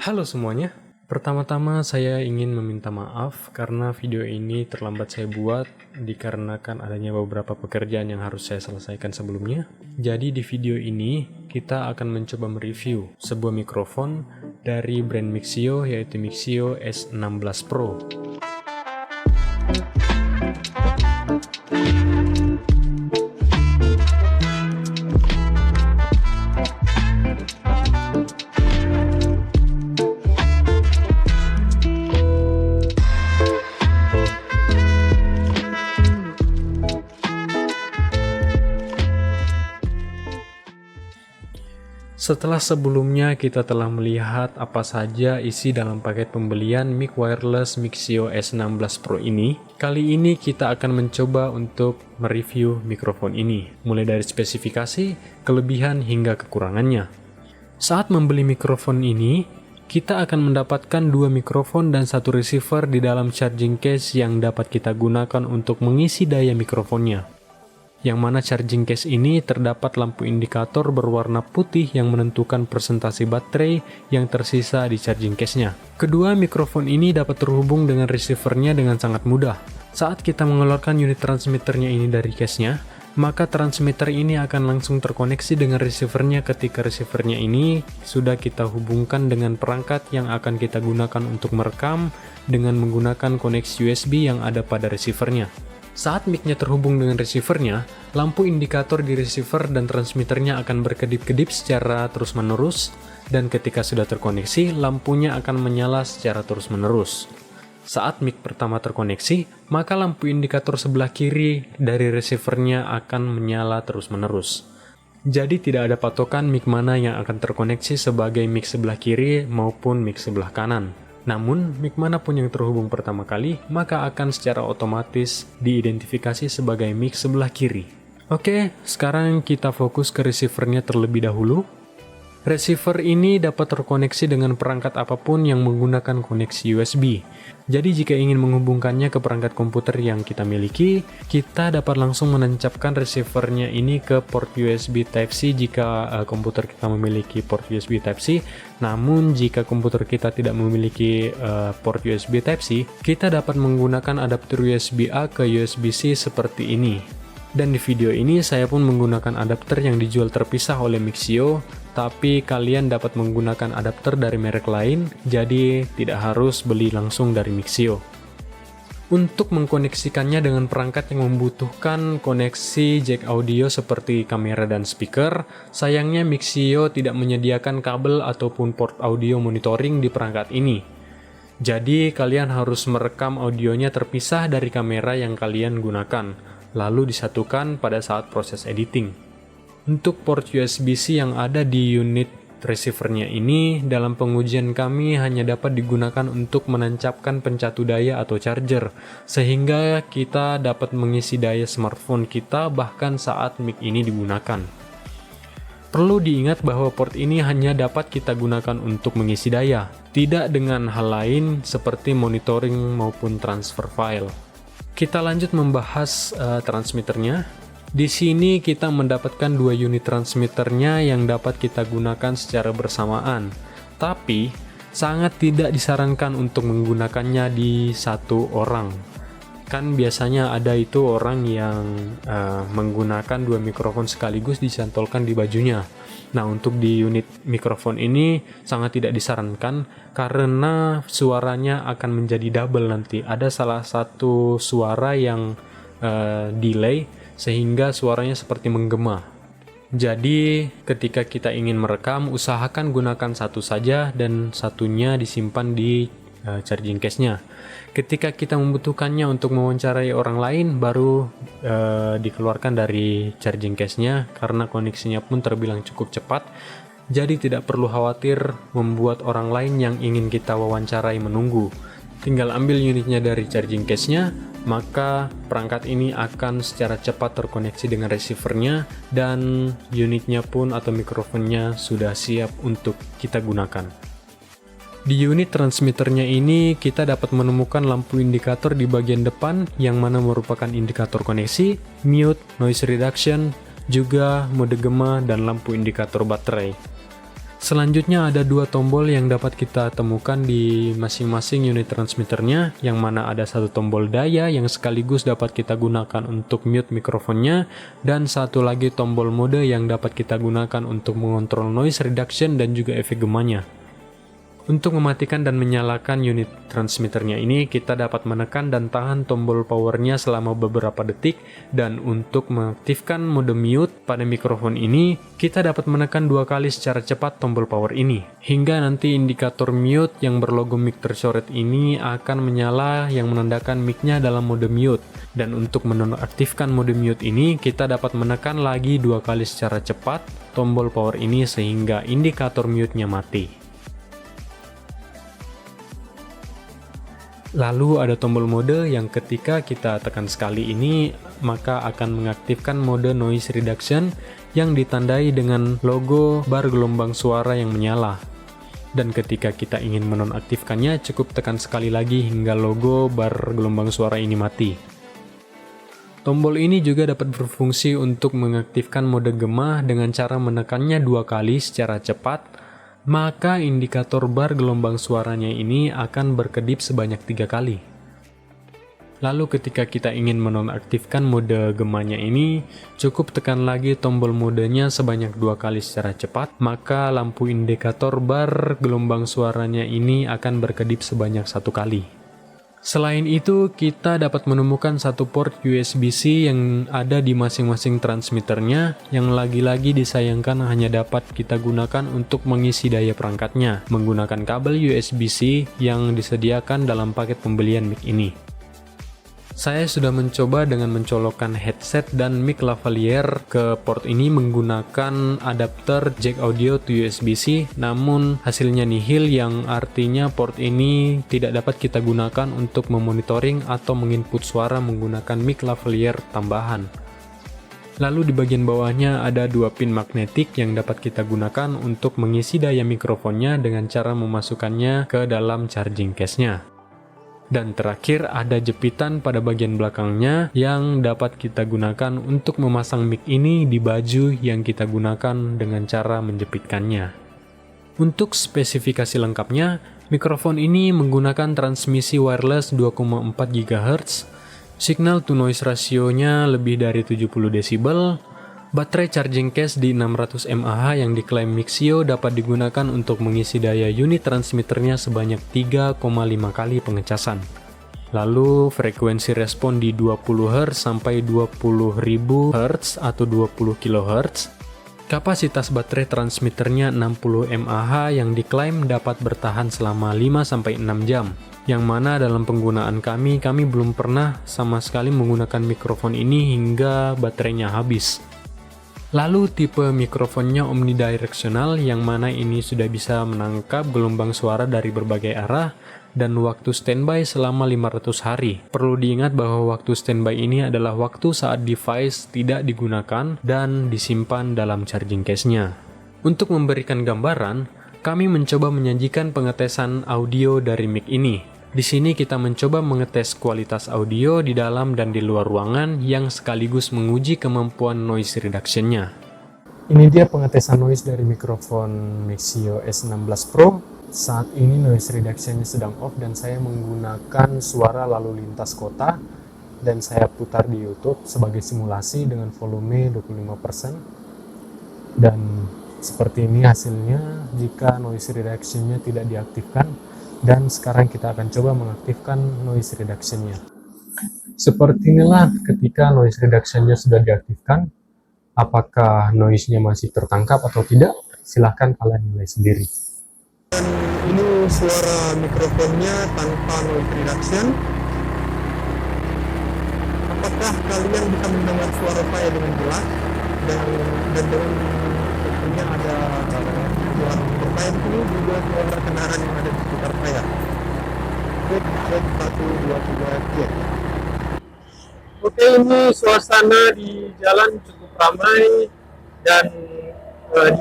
Halo semuanya, pertama-tama saya ingin meminta maaf karena video ini terlambat saya buat dikarenakan adanya beberapa pekerjaan yang harus saya selesaikan sebelumnya. Jadi di video ini kita akan mencoba mereview sebuah mikrofon dari brand Mixio yaitu Mixio S16 Pro. Setelah sebelumnya kita telah melihat apa saja isi dalam paket pembelian mic wireless Mixio S16 Pro ini, kali ini kita akan mencoba untuk mereview mikrofon ini, mulai dari spesifikasi, kelebihan hingga kekurangannya. Saat membeli mikrofon ini, kita akan mendapatkan dua mikrofon dan satu receiver di dalam charging case yang dapat kita gunakan untuk mengisi daya mikrofonnya. Yang mana charging case ini terdapat lampu indikator berwarna putih yang menentukan persentase baterai yang tersisa di charging case-nya. Kedua mikrofon ini dapat terhubung dengan receiver-nya dengan sangat mudah. Saat kita mengeluarkan unit transmitternya ini dari case-nya, maka transmitter ini akan langsung terkoneksi dengan receiver-nya ketika receiver-nya ini sudah kita hubungkan dengan perangkat yang akan kita gunakan untuk merekam dengan menggunakan koneksi USB yang ada pada receiver-nya. Saat mic-nya terhubung dengan receiver-nya, lampu indikator di receiver dan transmitternya akan berkedip-kedip secara terus-menerus, dan ketika sudah terkoneksi, lampunya akan menyala secara terus-menerus. Saat mic pertama terkoneksi, maka lampu indikator sebelah kiri dari receiver-nya akan menyala terus-menerus. Jadi tidak ada patokan mic mana yang akan terkoneksi sebagai mic sebelah kiri maupun mic sebelah kanan. Namun, mic manapun yang terhubung pertama kali, maka akan secara otomatis diidentifikasi sebagai mic sebelah kiri. Oke, sekarang kita fokus ke receiver-nya terlebih dahulu. Receiver ini dapat terkoneksi dengan perangkat apapun yang menggunakan koneksi USB. Jadi jika ingin menghubungkannya ke perangkat komputer yang kita miliki, kita dapat langsung menancapkan receiver-nya ini ke port USB Type-C jika komputer kita memiliki port USB Type-C. Namun jika komputer kita tidak memiliki port USB Type-C, kita dapat menggunakan adapter USB-A ke USB-C seperti ini. Dan di video ini saya pun menggunakan adapter yang dijual terpisah oleh Mixio, tapi kalian dapat menggunakan adapter dari merek lain, jadi tidak harus beli langsung dari Mixio. Untuk mengkoneksikannya dengan perangkat yang membutuhkan koneksi jack audio seperti kamera dan speaker, sayangnya Mixio tidak menyediakan kabel ataupun port audio monitoring di perangkat ini. Jadi kalian harus merekam audionya terpisah dari kamera yang kalian gunakan, lalu disatukan pada saat proses editing. Untuk port USB-C yang ada di unit receiver-nya ini, dalam pengujian kami hanya dapat digunakan untuk menancapkan pencatu daya atau charger, sehingga kita dapat mengisi daya smartphone kita bahkan saat mic ini digunakan. Perlu diingat bahwa port ini hanya dapat kita gunakan untuk mengisi daya, tidak dengan hal lain seperti monitoring maupun transfer file. Kita lanjut membahas transmitternya. Di sini kita mendapatkan dua unit transmitternya yang dapat kita gunakan secara bersamaan. Tapi sangat tidak disarankan untuk menggunakannya di satu orang. Kan biasanya ada itu orang yang menggunakan dua mikrofon sekaligus dicantolkan di bajunya. Nah, untuk di unit mikrofon ini sangat tidak disarankan karena suaranya akan menjadi double nanti. Ada salah satu suara yang delay sehingga suaranya seperti menggema. Jadi, ketika kita ingin merekam, usahakan gunakan satu saja dan satunya disimpan di charging case-nya. Ketika kita membutuhkannya untuk mewawancarai orang lain, baru dikeluarkan dari charging case-nya karena koneksinya pun terbilang cukup cepat. Jadi tidak perlu khawatir membuat orang lain yang ingin kita wawancarai menunggu. Tinggal ambil unitnya dari charging case-nya, maka perangkat ini akan secara cepat terkoneksi dengan receiver-nya dan unitnya pun atau mikrofonnya sudah siap untuk kita gunakan. Di unit transmitternya ini kita dapat menemukan lampu indikator di bagian depan yang mana merupakan indikator koneksi, mute, noise reduction, juga mode gema dan lampu indikator baterai. Selanjutnya ada dua tombol yang dapat kita temukan di masing-masing unit transmitternya, yang mana ada satu tombol daya yang sekaligus dapat kita gunakan untuk mute mikrofonnya, dan satu lagi tombol mode yang dapat kita gunakan untuk mengontrol noise reduction dan juga efek gemanya. Untuk mematikan dan menyalakan unit transmitternya ini, kita dapat menekan dan tahan tombol powernya selama beberapa detik, dan untuk mengaktifkan mode mute pada mikrofon ini, kita dapat menekan 2 kali secara cepat tombol power ini, hingga nanti indikator mute yang berlogo mic tercoret ini akan menyala yang menandakan mic-nya dalam mode mute. Dan untuk menonaktifkan mode mute ini, kita dapat menekan lagi 2 kali secara cepat tombol power ini sehingga indikator mute-nya mati. Lalu ada tombol mode yang ketika kita tekan sekali ini, maka akan mengaktifkan mode noise reduction yang ditandai dengan logo bar gelombang suara yang menyala. Dan ketika kita ingin menonaktifkannya, cukup tekan sekali lagi hingga logo bar gelombang suara ini mati. Tombol ini juga dapat berfungsi untuk mengaktifkan mode gema dengan cara menekannya 2 kali secara cepat, maka indikator bar gelombang suaranya ini akan berkedip sebanyak 3 kali. Lalu ketika kita ingin menonaktifkan mode gemanya ini, cukup tekan lagi tombol modenya sebanyak 2 kali secara cepat, maka lampu indikator bar gelombang suaranya ini akan berkedip sebanyak 1 kali. Selain itu, kita dapat menemukan satu port USB-C yang ada di masing-masing transmitternya, yang lagi-lagi disayangkan hanya dapat kita gunakan untuk mengisi daya perangkatnya, menggunakan kabel USB-C yang disediakan dalam paket pembelian mic ini. Saya sudah mencoba dengan mencolokkan headset dan mic lavalier ke port ini menggunakan adapter jack audio to USB-C, namun hasilnya nihil, yang artinya port ini tidak dapat kita gunakan untuk memonitoring atau menginput suara menggunakan mic lavalier tambahan. Lalu di bagian bawahnya ada 2 pin magnetik yang dapat kita gunakan untuk mengisi daya mikrofonnya dengan cara memasukkannya ke dalam charging case-nya. Dan terakhir ada jepitan pada bagian belakangnya yang dapat kita gunakan untuk memasang mic ini di baju yang kita gunakan dengan cara menjepitkannya. Untuk spesifikasi lengkapnya, mikrofon ini menggunakan transmisi wireless 2,4 GHz, signal to noise ratio-nya lebih dari 70 dB, baterai charging case di 600 mAh yang diklaim Mixio dapat digunakan untuk mengisi daya unit transmitternya sebanyak 3,5 kali pengecasan. Lalu frekuensi respon di 20 Hz sampai 20.000 Hz atau 20 kHz. Kapasitas baterai transmitternya 60 mAh yang diklaim dapat bertahan selama 5-6 jam. Yang mana dalam penggunaan kami belum pernah sama sekali menggunakan mikrofon ini hingga baterainya habis. Lalu tipe mikrofonnya omnidirectional yang mana ini sudah bisa menangkap gelombang suara dari berbagai arah dan waktu standby selama 500 hari. Perlu diingat bahwa waktu standby ini adalah waktu saat device tidak digunakan dan disimpan dalam charging case-nya. Untuk memberikan gambaran, kami mencoba menyajikan pengetesan audio dari mic ini. Di sini kita mencoba mengetes kualitas audio di dalam dan di luar ruangan yang sekaligus menguji kemampuan noise reduction-nya. Ini dia pengetesan noise dari mikrofon Mixio S16 Pro. Saat ini noise reduction-nya sedang off dan saya menggunakan suara lalu lintas kota dan saya putar di YouTube sebagai simulasi dengan volume 25%. Dan seperti ini hasilnya jika noise reduction-nya tidak diaktifkan. Dan sekarang kita akan coba mengaktifkan noise reduction-nya. Seperti inilah ketika noise reduction-nya sudah diaktifkan. Apakah noise-nya masih tertangkap atau tidak? Silahkan kalian nilai sendiri. Dan ini suara mikrofonnya tanpa noise reduction. Apakah kalian bisa mendengar suara saya dengan jelas? Dan dengan tentunya ada suara motor saya di sini, juga suara kendaraan yang ada di sekitar saya. Cek 1, 2, 3, cek. Oke, ini suasana di jalan cukup ramai dan di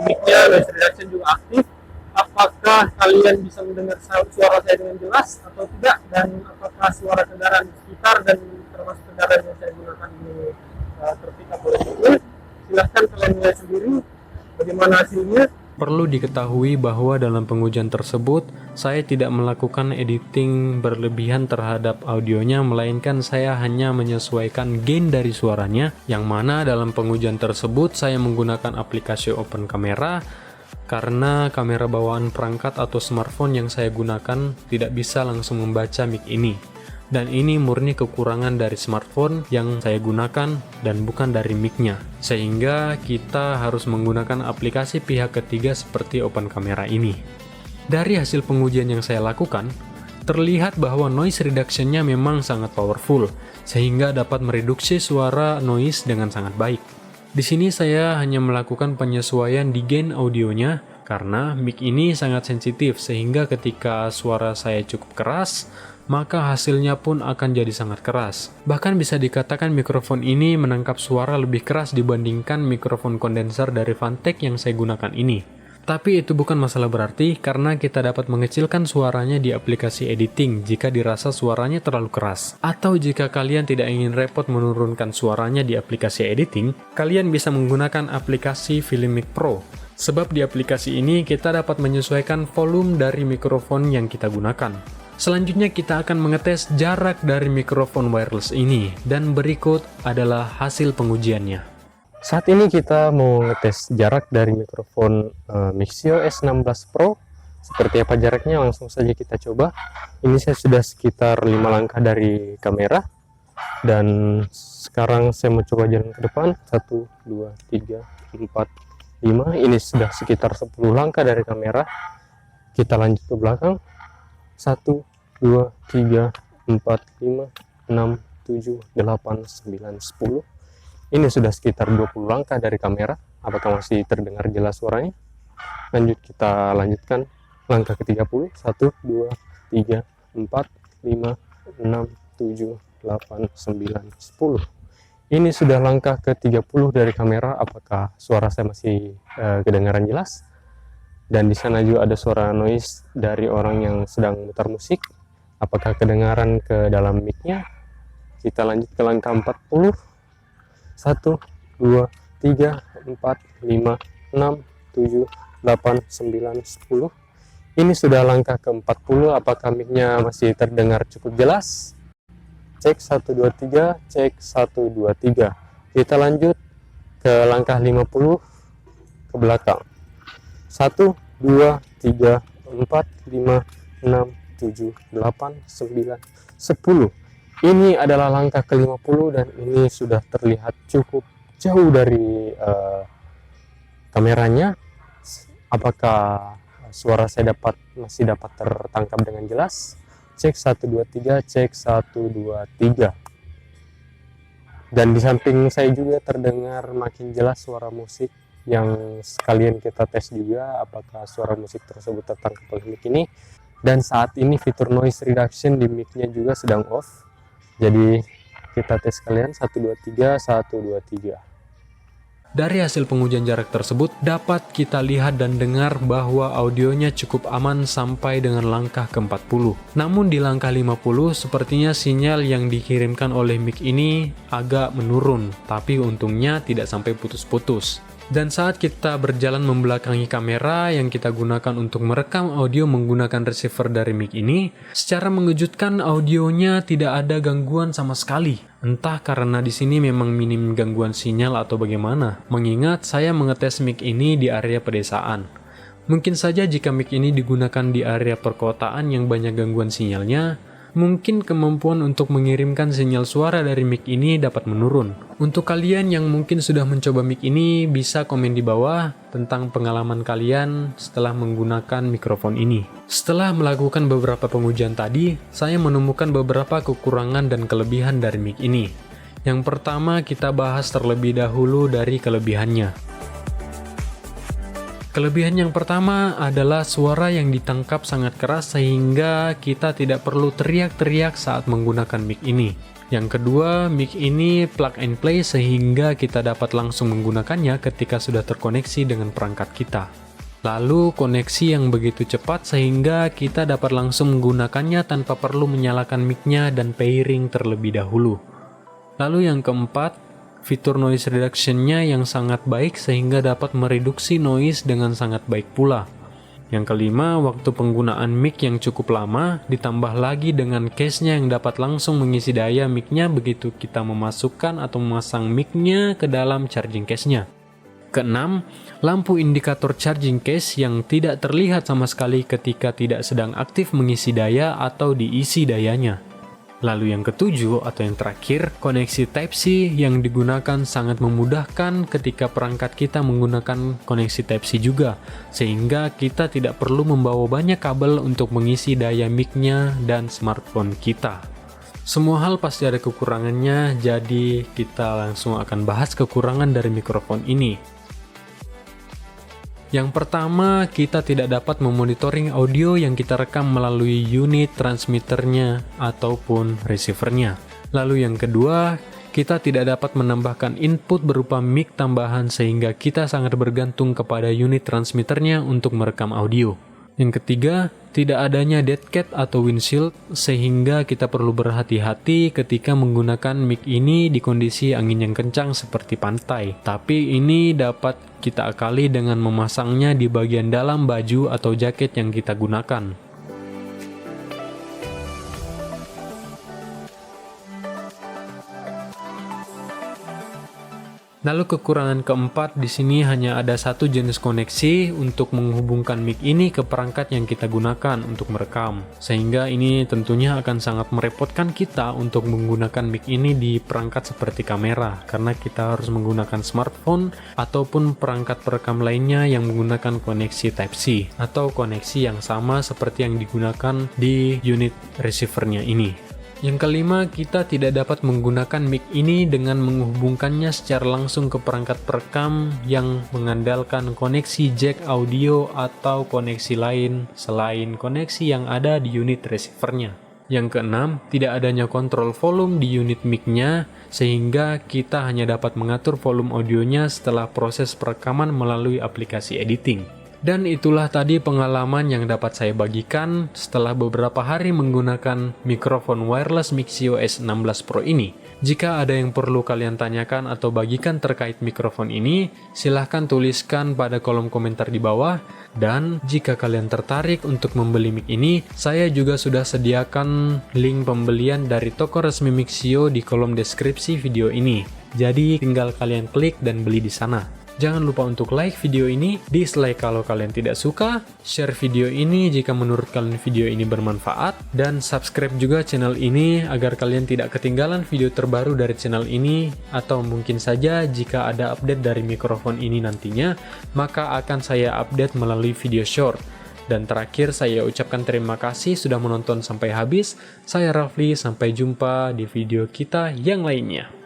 mic-nya noise reduction juga aktif. Apakah kalian bisa mendengar suara saya dengan jelas atau tidak? Dan apakah suara kendaraan di sekitar dan termasuk kendaraan yang saya gunakan ini terpikat oleh itu? Silahkan kalian lihat sendiri bagaimana hasilnya. Perlu diketahui bahwa dalam pengujian tersebut, saya tidak melakukan editing berlebihan terhadap audionya, melainkan saya hanya menyesuaikan gain dari suaranya, yang mana dalam pengujian tersebut saya menggunakan aplikasi Open Camera, karena kamera bawaan perangkat atau smartphone yang saya gunakan tidak bisa langsung membaca mic ini. Dan ini murni kekurangan dari smartphone yang saya gunakan dan bukan dari mic-nya. Sehingga kita harus menggunakan aplikasi pihak ketiga seperti Open Camera ini. Dari hasil pengujian yang saya lakukan, terlihat bahwa noise reduction-nya memang sangat powerful, sehingga dapat mereduksi suara noise dengan sangat baik. Di sini saya hanya melakukan penyesuaian di gain audionya, karena mic ini sangat sensitif, sehingga ketika suara saya cukup keras, maka hasilnya pun akan jadi sangat keras. Bahkan bisa dikatakan mikrofon ini menangkap suara lebih keras dibandingkan mikrofon kondenser dari Fantech yang saya gunakan ini. Tapi itu bukan masalah berarti, karena kita dapat mengecilkan suaranya di aplikasi editing jika dirasa suaranya terlalu keras. Atau jika kalian tidak ingin repot menurunkan suaranya di aplikasi editing, kalian bisa menggunakan aplikasi Filmic Pro. Sebab di aplikasi ini kita dapat menyesuaikan volume dari mikrofon yang kita gunakan. Selanjutnya kita akan mengetes jarak dari mikrofon wireless ini, dan berikut adalah hasil pengujiannya. Saat ini kita mau ngetes jarak dari mikrofon Mixio S16 Pro. Seperti apa jaraknya, langsung saja kita coba. Ini saya sudah sekitar 5 langkah dari kamera, dan sekarang saya mau coba jalan ke depan. 1, 2, 3, 4, 5. Ini sudah sekitar 10 langkah dari kamera. Kita lanjut ke belakang. 1, 2, 3, 4, 5, 6, 7, 8, 9, 10. Ini sudah sekitar 20 langkah dari kamera. Apakah masih terdengar jelas suaranya? Kita lanjutkan langkah ke-30. 1, 2, 3, 4, 5, 6, 7, 8, 9, 10. Ini sudah langkah ke-30 dari kamera. Apakah suara saya masih kedengaran jelas? Dan di sana juga ada suara noise dari orang yang sedang mutar musik. Apakah kedengaran ke dalam mic-nya? Kita lanjut ke langkah 40. 1, 2, 3, 4, 5, 6, 7, 8, 9, 10. Ini sudah langkah ke-40. Apakah mic-nya masih terdengar cukup jelas? Cek 1, 2, 3. Cek 1, 2, 3. Kita lanjut ke langkah 50 ke belakang. 1, 2, 3, 4, 5, 6, 7, 8, 9, 10. Ini adalah langkah ke-50 dan ini sudah terlihat cukup jauh dari kameranya. Apakah suara saya masih dapat tertangkap dengan jelas? Cek 1, 2, 3. Cek 1, 2, 3. Dan di samping saya juga terdengar makin jelas suara musik yang sekalian kita tes juga apakah suara musik tersebut tertangkap oleh mic ini. Dan saat ini fitur noise reduction di mic-nya juga sedang off. Jadi kita tes kalian 1, 2, 3, 1, 2, 3. Dari hasil pengujian jarak tersebut dapat kita lihat dan dengar bahwa audionya cukup aman sampai dengan langkah ke-40. Namun di langkah 50 sepertinya sinyal yang dikirimkan oleh mic ini agak menurun, tapi untungnya tidak sampai putus-putus. Dan saat kita berjalan membelakangi kamera yang kita gunakan untuk merekam audio menggunakan receiver dari mic ini, secara mengejutkan audionya tidak ada gangguan sama sekali. Entah karena di sini memang minim gangguan sinyal atau bagaimana, mengingat saya mengetes mic ini di area pedesaan. Mungkin saja jika mic ini digunakan di area perkotaan yang banyak gangguan sinyalnya, mungkin kemampuan untuk mengirimkan sinyal suara dari mic ini dapat menurun. Untuk kalian yang mungkin sudah mencoba mic ini, bisa komen di bawah tentang pengalaman kalian setelah menggunakan mikrofon ini. Setelah melakukan beberapa pengujian tadi, saya menemukan beberapa kekurangan dan kelebihan dari mic ini. Yang pertama, kita bahas terlebih dahulu dari kelebihannya. Kelebihan yang pertama adalah suara yang ditangkap sangat keras sehingga kita tidak perlu teriak-teriak saat menggunakan mic ini. Yang kedua, mic ini plug and play sehingga kita dapat langsung menggunakannya ketika sudah terkoneksi dengan perangkat kita. Lalu koneksi yang begitu cepat sehingga kita dapat langsung menggunakannya tanpa perlu menyalakan mic-nya dan pairing terlebih dahulu. Lalu yang keempat, fitur noise reduction-nya yang sangat baik sehingga dapat mereduksi noise dengan sangat baik pula. Yang kelima, waktu penggunaan mic yang cukup lama, ditambah lagi dengan case-nya yang dapat langsung mengisi daya mic-nya begitu kita memasukkan atau memasang mic-nya ke dalam charging case-nya. Keenam, lampu indikator charging case yang tidak terlihat sama sekali ketika tidak sedang aktif mengisi daya atau diisi dayanya. Lalu yang ketujuh atau yang terakhir, koneksi Type-C yang digunakan sangat memudahkan ketika perangkat kita menggunakan koneksi Type-C juga, sehingga kita tidak perlu membawa banyak kabel untuk mengisi daya mic-nya dan smartphone kita. Semua hal pasti ada kekurangannya, jadi kita langsung akan bahas kekurangan dari mikrofon ini. Yang pertama, kita tidak dapat memonitoring audio yang kita rekam melalui unit transmitternya ataupun receivernya. Lalu yang kedua, kita tidak dapat menambahkan input berupa mic tambahan sehingga kita sangat bergantung kepada unit transmitternya untuk merekam audio. Yang ketiga, tidak adanya dead cat atau windshield sehingga kita perlu berhati-hati ketika menggunakan mic ini di kondisi angin yang kencang seperti pantai. Tapi ini dapat kita akali dengan memasangnya di bagian dalam baju atau jaket yang kita gunakan. Lalu kekurangan keempat di sini hanya ada satu jenis koneksi untuk menghubungkan mic ini ke perangkat yang kita gunakan untuk merekam. Sehingga ini tentunya akan sangat merepotkan kita untuk menggunakan mic ini di perangkat seperti kamera, karena kita harus menggunakan smartphone ataupun perangkat perekam lainnya yang menggunakan koneksi Type-C atau koneksi yang sama seperti yang digunakan di unit receivernya ini. Yang kelima, kita tidak dapat menggunakan mic ini dengan menghubungkannya secara langsung ke perangkat perekam yang mengandalkan koneksi jack audio atau koneksi lain selain koneksi yang ada di unit receivernya. Yang keenam, tidak adanya kontrol volume di unit mic-nya sehingga kita hanya dapat mengatur volume audionya setelah proses perekaman melalui aplikasi editing. Dan itulah tadi pengalaman yang dapat saya bagikan setelah beberapa hari menggunakan mikrofon wireless Mixio S16 Pro ini. Jika ada yang perlu kalian tanyakan atau bagikan terkait mikrofon ini, silahkan tuliskan pada kolom komentar di bawah. Dan jika kalian tertarik untuk membeli mic ini, saya juga sudah sediakan link pembelian dari toko resmi Mixio di kolom deskripsi video ini. Jadi tinggal kalian klik dan beli di sana. Jangan lupa untuk like video ini, dislike kalau kalian tidak suka, share video ini jika menurut kalian video ini bermanfaat, dan subscribe juga channel ini agar kalian tidak ketinggalan video terbaru dari channel ini, atau mungkin saja jika ada update dari mikrofon ini nantinya, maka akan saya update melalui video short. Dan terakhir saya ucapkan terima kasih sudah menonton sampai habis. Saya Rafli, sampai jumpa di video kita yang lainnya.